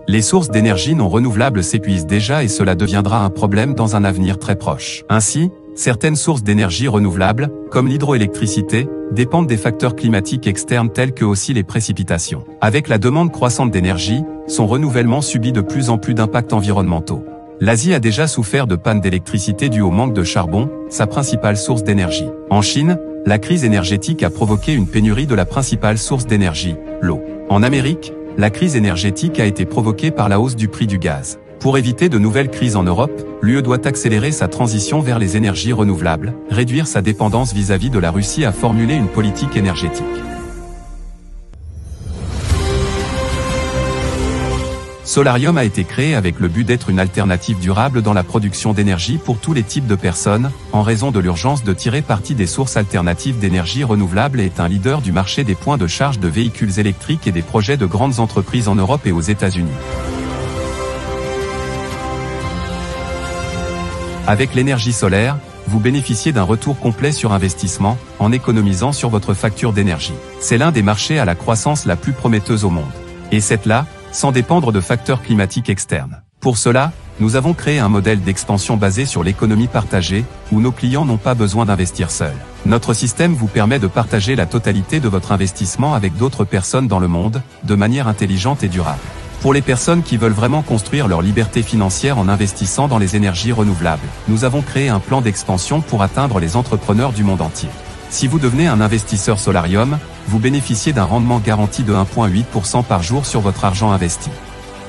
Les sources d'énergie non renouvelables s'épuisent déjà et cela deviendra un problème dans un avenir très proche. Ainsi, certaines sources d'énergie renouvelables, comme l'hydroélectricité, dépendent des facteurs climatiques externes tels que aussi les précipitations. Avec la demande croissante d'énergie, son renouvellement subit de plus en plus d'impacts environnementaux. L'Asie a déjà souffert de pannes d'électricité dues au manque de charbon, sa principale source d'énergie. En Chine, la crise énergétique a provoqué une pénurie de la principale source d'énergie, l'eau. En Amérique, la crise énergétique a été provoquée par la hausse du prix du gaz. Pour éviter de nouvelles crises en Europe, l'UE doit accélérer sa transition vers les énergies renouvelables, réduire sa dépendance vis-à-vis de la Russie et formuler une politique énergétique. Solarium a été créé avec le but d'être une alternative durable dans la production d'énergie pour tous les types de personnes, en raison de l'urgence de tirer parti des sources alternatives d'énergie renouvelable et est un leader du marché des points de charge de véhicules électriques et des projets de grandes entreprises en Europe et aux États-Unis. Avec l'énergie solaire, vous bénéficiez d'un retour complet sur investissement, en économisant sur votre facture d'énergie. C'est l'un des marchés à la croissance la plus prometteuse au monde. Et c'est là, sans dépendre de facteurs climatiques externes. Pour cela, nous avons créé un modèle d'expansion basé sur l'économie partagée, où nos clients n'ont pas besoin d'investir seuls. Notre système vous permet de partager la totalité de votre investissement avec d'autres personnes dans le monde, de manière intelligente et durable. Pour les personnes qui veulent vraiment construire leur liberté financière en investissant dans les énergies renouvelables, nous avons créé un plan d'expansion pour atteindre les entrepreneurs du monde entier. Si vous devenez un investisseur Solarium, vous bénéficiez d'un rendement garanti de 1,8% par jour sur votre argent investi.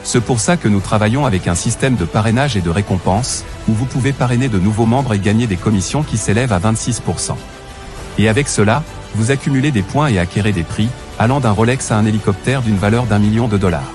C'est pour ça que nous travaillons avec un système de parrainage et de récompense, où vous pouvez parrainer de nouveaux membres et gagner des commissions qui s'élèvent à 26%. Et avec cela, vous accumulez des points et acquérez des prix, allant d'un Rolex à un hélicoptère d'une valeur d'1 million de dollars.